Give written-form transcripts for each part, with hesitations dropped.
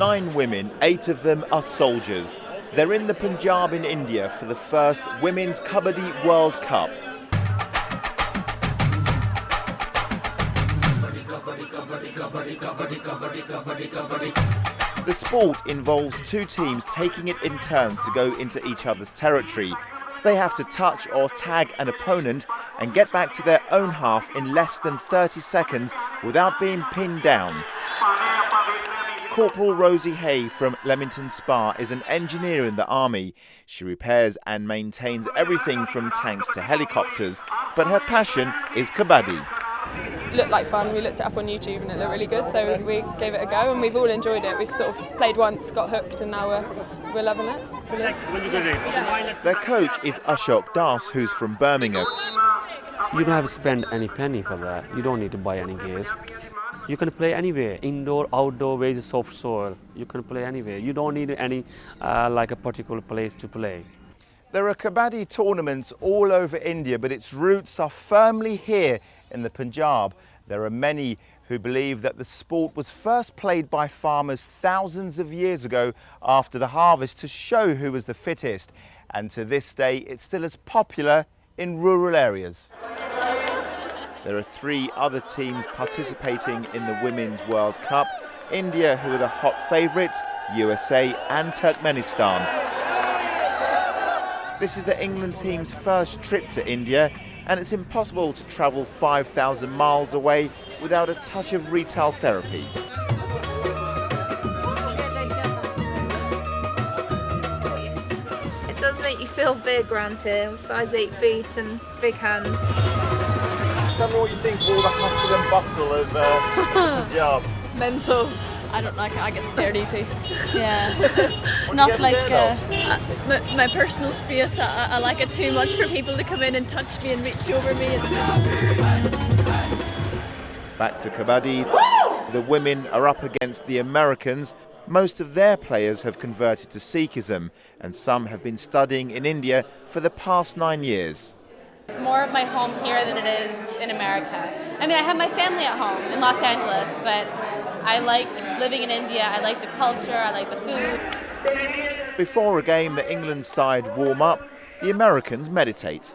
9 women, 8 of them are soldiers. They're in the Punjab in India for the first Women's Kabaddi World Cup. The sport involves 2 teams taking it in turns to go into each other's territory. They have to touch or tag an opponent and get back to their own half in less than 30 seconds without being pinned down. Corporal Rosie Hay from Leamington Spa is an engineer in the army. She repairs and maintains everything from tanks to helicopters, but her passion is kabaddi. It looked like fun. We looked it up on YouTube and it looked really good, so we gave it a go and we've all enjoyed it. We've sort of played once, got hooked, and now we're loving it. Their coach is Ashok Das, who's from Birmingham. You don't have to spend any penny for that. You don't need to buy any gears. You can play anywhere, indoor, outdoor, where is soft soil. You can play anywhere. You don't need any like a particular place to play. There are kabaddi tournaments all over India, but its roots are firmly here in the Punjab. There are many who believe that the sport was first played by farmers thousands of years ago after the harvest to show who was the fittest. And to this day, it's still as popular in rural areas. There are 3 other teams participating in the Women's World Cup. India, who are the hot favourites, USA and Turkmenistan. This is the England team's first trip to India, and it's impossible to travel 5,000 miles away without a touch of retail therapy. It does make you feel big around here, with size 8 feet and big hands. Tell me what you think of all the hustle and bustle of Punjab. Mental. I don't like it, I get scared easy. Yeah. It's not like my personal space. I like it too much for people to come in and touch me and reach over me. Back to kabaddi. The women are up against the Americans. Most of their players have converted to Sikhism, and some have been studying in India for the past 9 years. It's more of my home here than it is in America. I mean, I have my family at home in Los Angeles, but I like living in India. I like the culture, I like the food. Before a game, the England side warm up, the Americans meditate.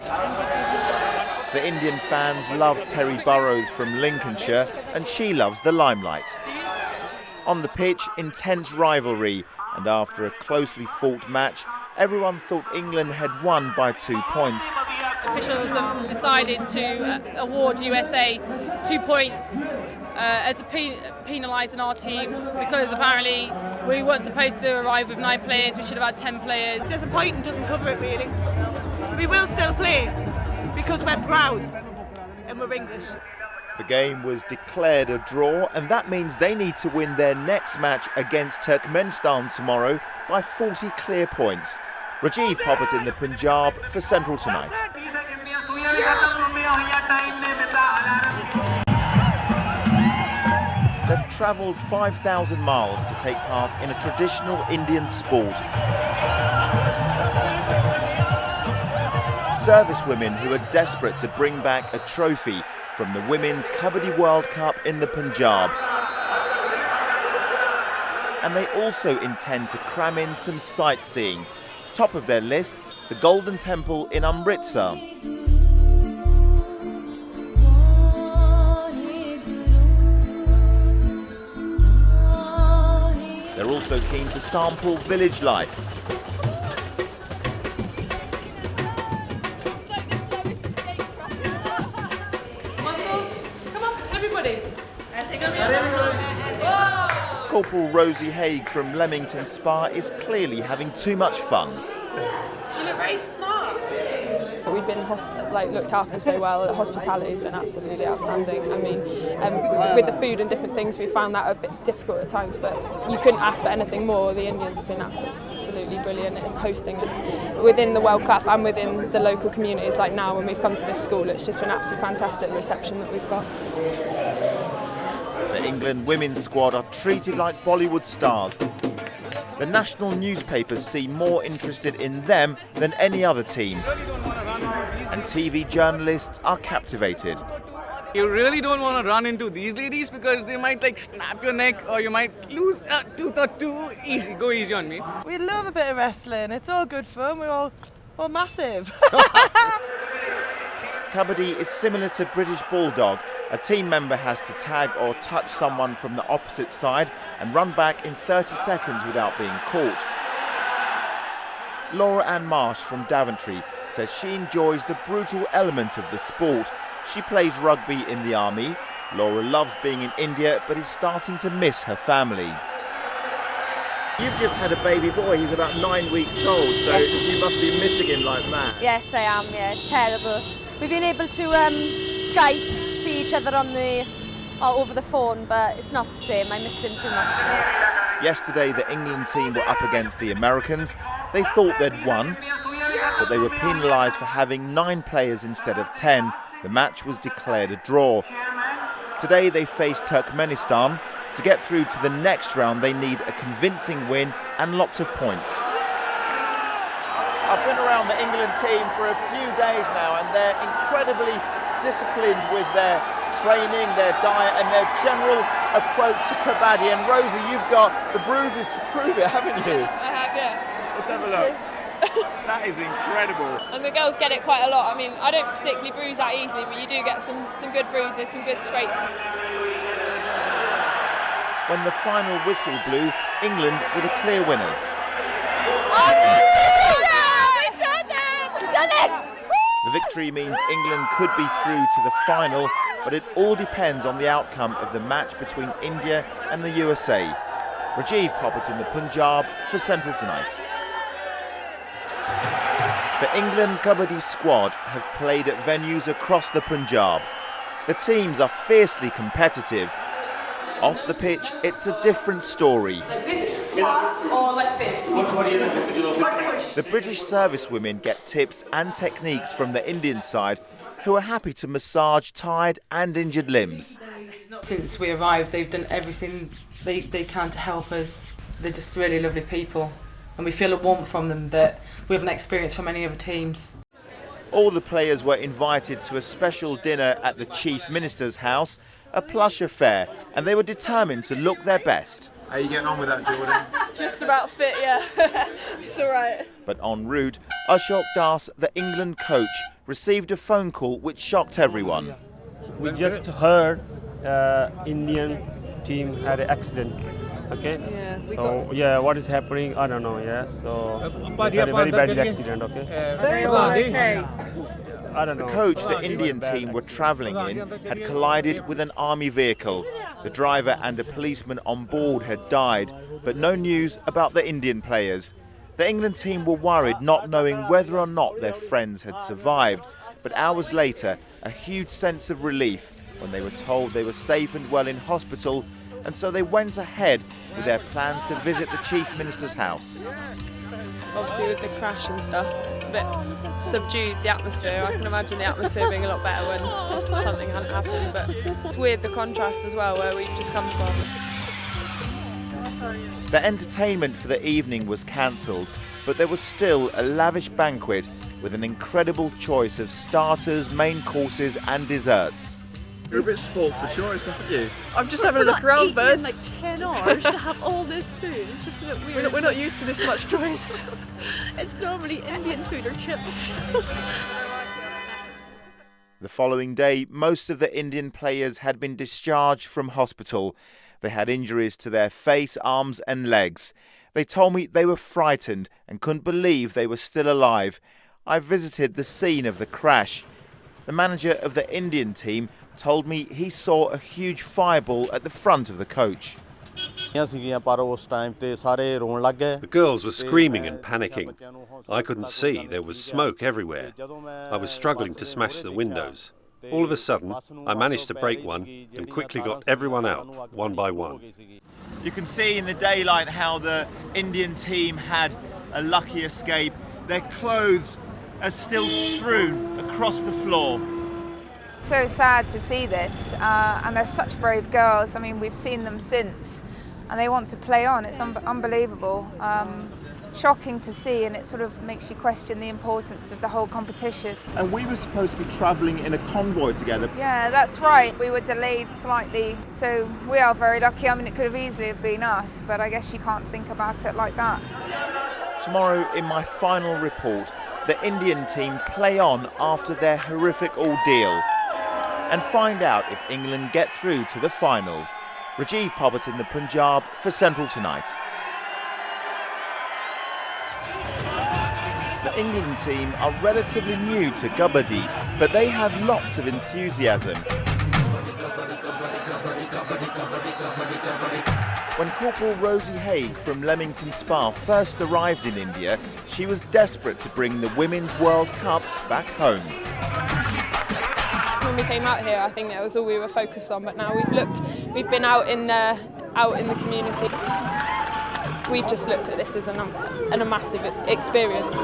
The Indian fans love Terry Burrows from Lincolnshire, and she loves the limelight. On the pitch, intense rivalry, and after a closely fought match, everyone thought England had won by 2 points. Officials have decided to award USA 2 points as penalising our team, because apparently we weren't supposed to arrive with 9 players, we should have had 10 players. Disappointing, doesn't cover it really. We will still play because we're proud and we're English. The game was declared a draw, and that means they need to win their next match against Turkmenistan tomorrow by 40 clear points. Rajiv Popat in the Punjab for Central Tonight. They've travelled 5,000 miles to take part in a traditional Indian sport. Servicewomen who are desperate to bring back a trophy from the Women's Kabaddi World Cup in the Punjab. And they also intend to cram in some sightseeing. Top of their list, the Golden Temple in Amritsar. They're also keen to sample village life. Corporal Rosie Haig from Leamington Spa is clearly having too much fun. You look very smart. We've been looked after so well. The hospitality has been absolutely outstanding. I mean, with the food and different things, we found that a bit difficult at times, but you couldn't ask for anything more. The Indians have been absolutely brilliant in hosting us within the World Cup and within the local communities. Like now, when we've come to this school, it's just been absolutely fantastic, the reception that we've got. The England women's squad are treated like Bollywood stars. The national newspapers seem more interested in them than any other team. And TV journalists are captivated. You really don't want to run into these ladies because they might like snap your neck or you might lose a tooth or two. Easy, go easy on me. We love a bit of wrestling. It's all good fun. We're all massive. Kabaddi is similar to British Bulldog. A team member has to tag or touch someone from the opposite side and run back in 30 seconds without being caught. Laura Ann Marsh from Daventry says she enjoys the brutal element of the sport. She plays rugby in the army. Laura loves being in India but is starting to miss her family. You've just had a baby boy, he's about 9 weeks old, so yes. You must be missing him like mad. Yes, I am, yeah, it's terrible. We've been able to Skype, see each other on over the phone, but it's not the same. I missed him too much now. Yesterday, the England team were up against the Americans. They thought they'd won, but they were penalised for having 9 players instead of 10. The match was declared a draw. Today, they face Turkmenistan. To get through to the next round, they need a convincing win and lots of points. I've been around the England team for a few days now, and they're incredibly disciplined with their training, their diet and their general approach to kabaddi. And Rosie, you've got the bruises to prove it, haven't you? I have, yeah. Let's have a look. That is incredible. And the girls get it quite a lot. I mean, I don't particularly bruise that easily, but you do get some good bruises, some good scrapes. When the final whistle blew, England were the clear winners. The victory means England could be through to the final, but it all depends on the outcome of the match between India and the USA. Rajiv Poppet in the Punjab for Central Tonight. The England Kabaddi squad have played at venues across the Punjab. The teams are fiercely competitive. Off the pitch, it's a different story. Like this, or like this. The British servicewomen get tips and techniques from the Indian side, who are happy to massage tired and injured limbs. Since we arrived, they've done everything they can to help us. They're just really lovely people, and we feel a warmth from them that we haven't experienced from any other teams. All the players were invited to a special dinner at the Chief Minister's house, a plush affair, and they were determined to look their best. How are you getting on with that, Jordan? Just about fit, yeah. It's all right. But en route, Ashok Das, the England coach, received a phone call which shocked everyone. We just heard Indian team had an accident. Okay. Yeah. So yeah, what is happening? I don't know. Yeah. So it's a very bad accident. Okay. Very well, okay. I don't know. The coach the Indian team were travelling in had collided with an army vehicle. The driver and a policeman on board had died, but no news about the Indian players. The England team were worried, not knowing whether or not their friends had survived. But hours later, a huge sense of relief when they were told they were safe and well in hospital, and so they went ahead with their plans to visit the Chief Minister's house. Obviously with the crash and stuff, it's a bit subdued, the atmosphere. I can imagine the atmosphere being a lot better when something hadn't happened, but it's weird the contrast as well where we've just come from. The entertainment for the evening was cancelled, but there was still a lavish banquet with an incredible choice of starters, main courses and desserts. You're a bit spoilt for choice, aren't you? I'm just having a look around first. Like 10 hours to have all this food. It's just a bit weird. We're not used to this much choice. It's normally Indian food or chips. The following day, most of the Indian players had been discharged from hospital. They had injuries to their face, arms and legs. They told me they were frightened and couldn't believe they were still alive. I visited the scene of the crash. The manager of the Indian team told me he saw a huge fireball at the front of the coach. The girls were screaming and panicking. I couldn't see, there was smoke everywhere. I was struggling to smash the windows. All of a sudden, I managed to break one and quickly got everyone out, one by one. You can see in the daylight how the Indian team had a lucky escape. Their clothes are still strewn across the floor. So sad to see this, and they're such brave girls. I mean, we've seen them since, and they want to play on. It's unbelievable. shocking to see, and it sort of makes you question the importance of the whole competition. And we were supposed to be travelling in a convoy together. Yeah, that's right. We were delayed slightly, so we are very lucky. I mean, it could have easily have been us, but I guess you can't think about it like that. Tomorrow, in my final report, the Indian team play on after their horrific ordeal and find out if England get through to the finals. Rajiv Pobbert in the Punjab for Central Tonight. The England team are relatively new to Kabaddi, but they have lots of enthusiasm. When Corporal Rosie Haig from Leamington Spa first arrived in India, she was desperate to bring the Women's World Cup back home. When we came out here, I think that was all we were focused on, but now we've been out in the community. We've just looked at this as a massive experience.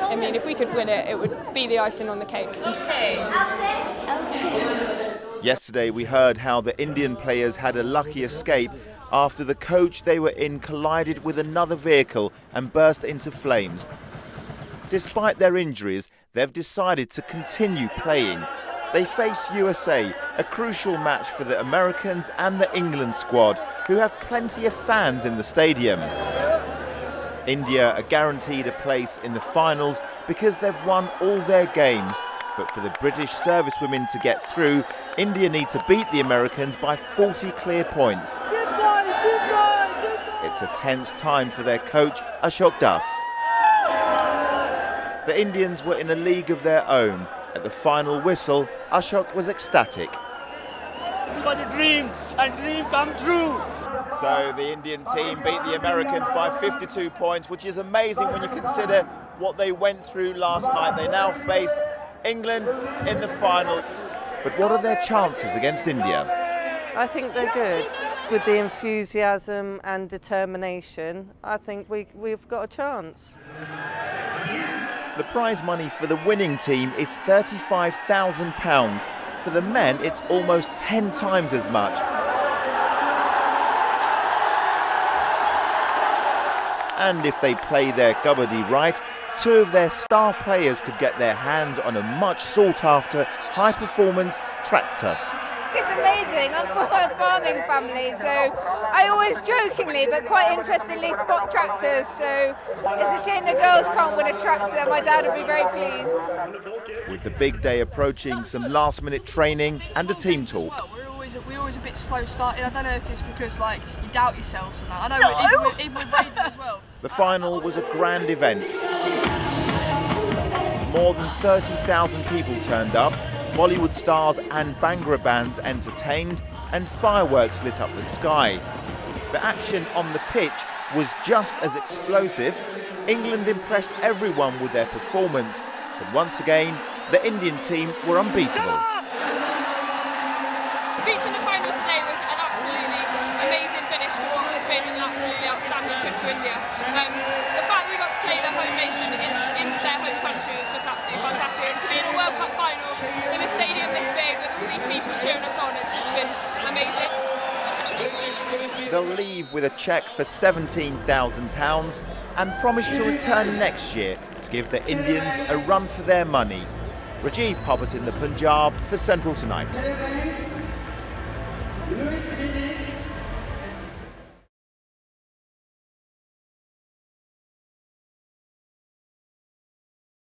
I mean, if we could win it, it would be the icing on the cake. Yesterday we heard how the Indian players had a lucky escape after the coach they were in collided with another vehicle and burst into flames. Despite their injuries, they've decided to continue playing. They face USA, a crucial match for the Americans and the England squad, who have plenty of fans in the stadium. India are guaranteed a place in the finals because they've won all their games. But for the British servicewomen to get through, India need to beat the Americans by 40 clear points. It's a tense time for their coach, Ashok Das. The Indians were in a league of their own. At the final whistle, Ashok was ecstatic. This was a dream, and dream come true. So the Indian team beat the Americans by 52 points, which is amazing when you consider what they went through last night. They now face England in the final. But what are their chances against India? I think they're good. With the enthusiasm and determination, I think we've got a chance. The prize money for the winning team is £35,000. For the men, it's almost 10 times as much. And if they play their kabaddi right, two of their star players could get their hands on a much sought-after, high-performance tractor. It's amazing. I'm from a farming family, so I always jokingly but quite interestingly spot tractors, so it's a shame the girls can't win a tractor. My dad would be very pleased. With the big day approaching, some last-minute training and a team talk. We're always a bit slow starting. I don't know if it's because you doubt yourselves and that. I know even with Raven as well. The final was a grand event. More than 30,000 people turned up. Bollywood stars and Bhangra bands entertained, and fireworks lit up the sky. The action on the pitch was just as explosive. England impressed everyone with their performance, but once again, the Indian team were unbeatable. Reaching the final today was an absolutely amazing finish to what has been an absolutely outstanding trip to India. The fact that we got to play the home nation in their home country was just absolutely fantastic. And to be in a World Cup final in a stadium this big with all these people cheering us on, it's just been amazing. They'll leave with a cheque for £17,000 and promise to return next year to give the Indians a run for their money. Rajiv Pobbert in the Punjab for Central Tonight.